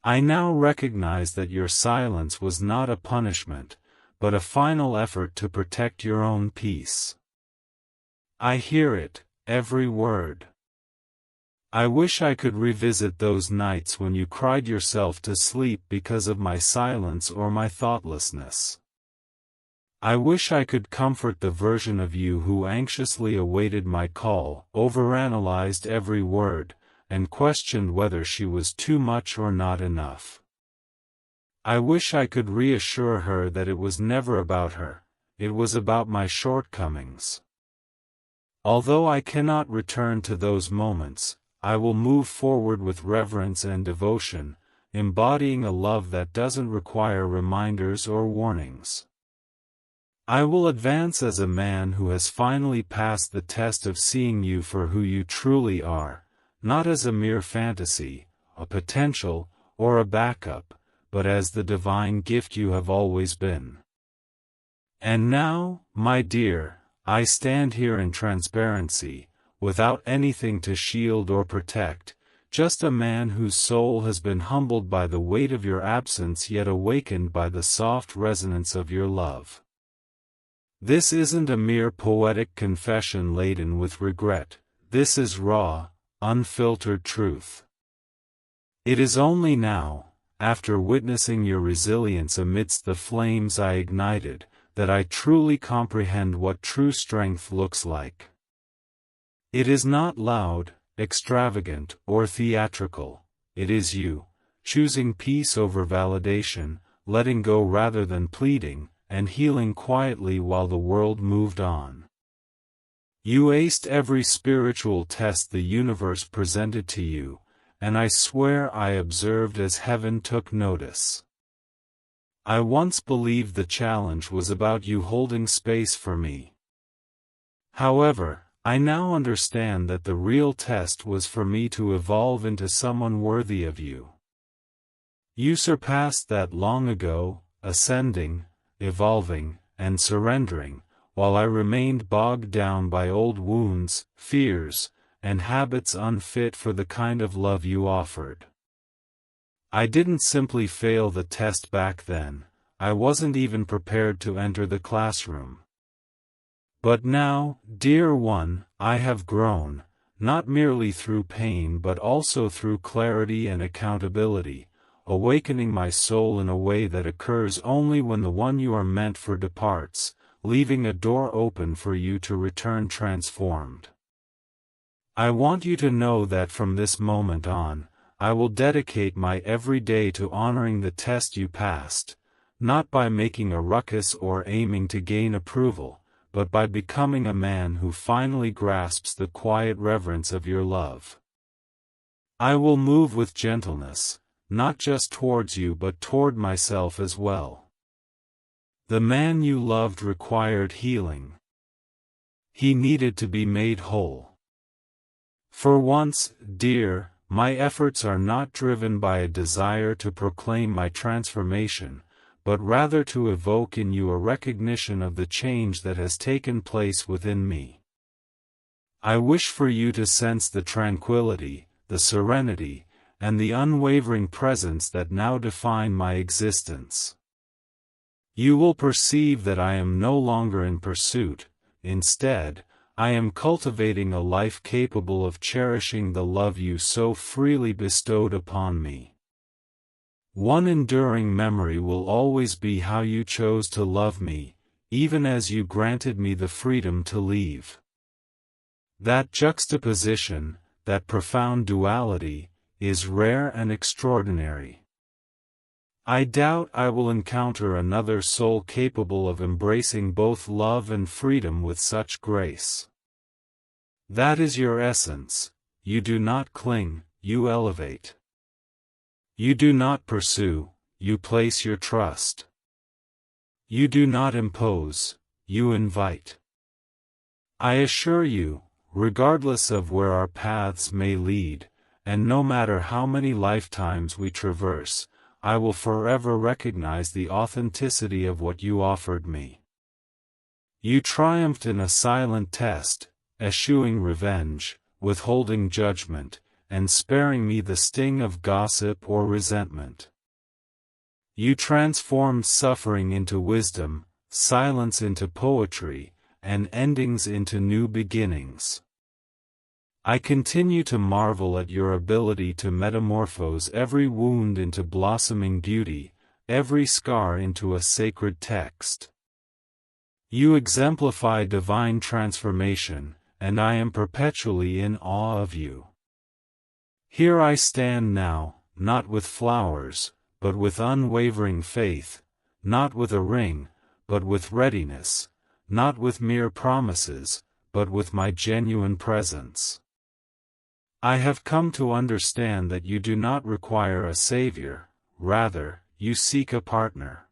I now recognize that your silence was not a punishment, but a final effort to protect your own peace. I hear it, every word. I wish I could revisit those nights when you cried yourself to sleep because of my silence or my thoughtlessness. I wish I could comfort the version of you who anxiously awaited my call, overanalyzed every word, and questioned whether she was too much or not enough. I wish I could reassure her that it was never about her, it was about my shortcomings. Although I cannot return to those moments, I will move forward with reverence and devotion, embodying a love that doesn't require reminders or warnings. I will advance as a man who has finally passed the test of seeing you for who you truly are, not as a mere fantasy, a potential, or a backup, but as the divine gift you have always been. And now, my dear, I stand here in transparency, without anything to shield or protect, just a man whose soul has been humbled by the weight of your absence yet awakened by the soft resonance of your love. This isn't a mere poetic confession laden with regret, this is raw, unfiltered truth. It is only now, after witnessing your resilience amidst the flames I ignited, that I truly comprehend what true strength looks like. It is not loud, extravagant, or theatrical, it is you, choosing peace over validation, letting go rather than pleading, and healing quietly while the world moved on. You aced every spiritual test the universe presented to you, and I swear I observed as heaven took notice. I once believed the challenge was about you holding space for me. However, I now understand that the real test was for me to evolve into someone worthy of you. You surpassed that long ago, ascending, evolving, and surrendering, while I remained bogged down by old wounds, fears, and habits unfit for the kind of love you offered. I didn't simply fail the test back then, I wasn't even prepared to enter the classroom. But now, dear one, I have grown, not merely through pain but also through clarity and accountability, awakening my soul in a way that occurs only when the one you are meant for departs, leaving a door open for you to return transformed. I want you to know that from this moment on, I will dedicate my every day to honoring the test you passed, not by making a ruckus or aiming to gain approval, but by becoming a man who finally grasps the quiet reverence of your love. I will move with gentleness, not just towards you but toward myself as well. The man you loved required healing. He needed to be made whole. For once, dear, my efforts are not driven by a desire to proclaim my transformation, but rather to evoke in you a recognition of the change that has taken place within me. I wish for you to sense the tranquility, the serenity, and the unwavering presence that now define my existence. You will perceive that I am no longer in pursuit, instead, I am cultivating a life capable of cherishing the love you so freely bestowed upon me. One enduring memory will always be how you chose to love me, even as you granted me the freedom to leave. That juxtaposition, that profound duality, is rare and extraordinary. I doubt I will encounter another soul capable of embracing both love and freedom with such grace. That is your essence, you do not cling, you elevate. You do not pursue, you place your trust. You do not impose, you invite. I assure you, regardless of where our paths may lead, and no matter how many lifetimes we traverse, I will forever recognize the authenticity of what you offered me. You triumphed in a silent test, eschewing revenge, withholding judgment, and sparing me the sting of gossip or resentment. You transformed suffering into wisdom, silence into poetry, and endings into new beginnings. I continue to marvel at your ability to metamorphose every wound into blossoming beauty, every scar into a sacred text. You exemplify divine transformation, and I am perpetually in awe of you. Here I stand now, not with flowers, but with unwavering faith, not with a ring, but with readiness, not with mere promises, but with my genuine presence. I have come to understand that you do not require a savior, rather, you seek a partner.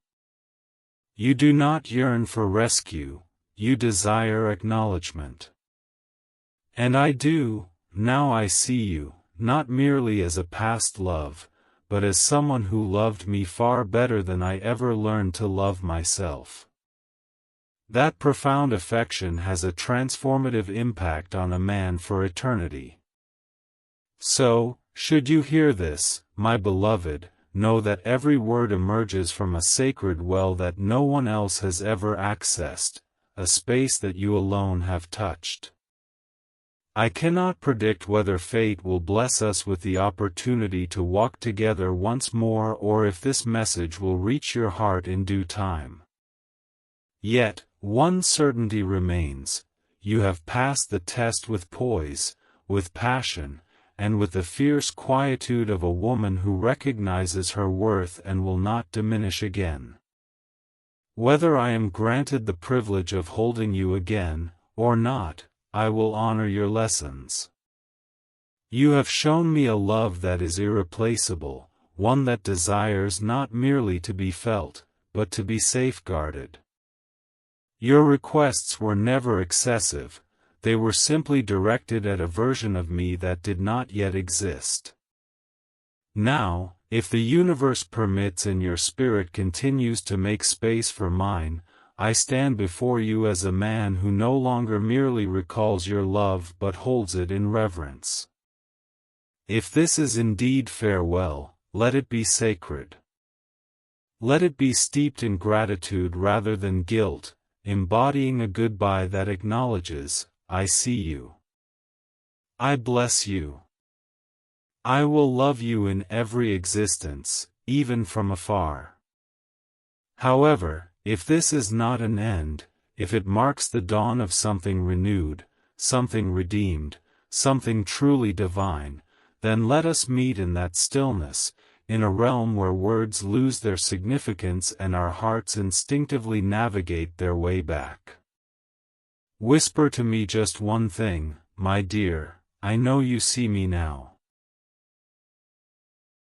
You do not yearn for rescue, you desire acknowledgement. And I do, now I see you, not merely as a past love, but as someone who loved me far better than I ever learned to love myself. That profound affection has a transformative impact on a man for eternity. So, should you hear this, my beloved, know that every word emerges from a sacred well that no one else has ever accessed, a space that you alone have touched. I cannot predict whether fate will bless us with the opportunity to walk together once more or if this message will reach your heart in due time. Yet, one certainty remains: you have passed the test with poise, with passion, and with the fierce quietude of a woman who recognizes her worth and will not diminish again. Whether I am granted the privilege of holding you again, or not, I will honor your lessons. You have shown me a love that is irreplaceable, one that desires not merely to be felt, but to be safeguarded. Your requests were never excessive, they were simply directed at a version of me that did not yet exist. Now, if the universe permits and your spirit continues to make space for mine, I stand before you as a man who no longer merely recalls your love but holds it in reverence. If this is indeed farewell, let it be sacred. Let it be steeped in gratitude rather than guilt, embodying a goodbye that acknowledges, I see you. I bless you. I will love you in every existence, even from afar. However, if this is not an end, if it marks the dawn of something renewed, something redeemed, something truly divine, then let us meet in that stillness, in a realm where words lose their significance and our hearts instinctively navigate their way back. Whisper to me just one thing, my dear, I know you see me now.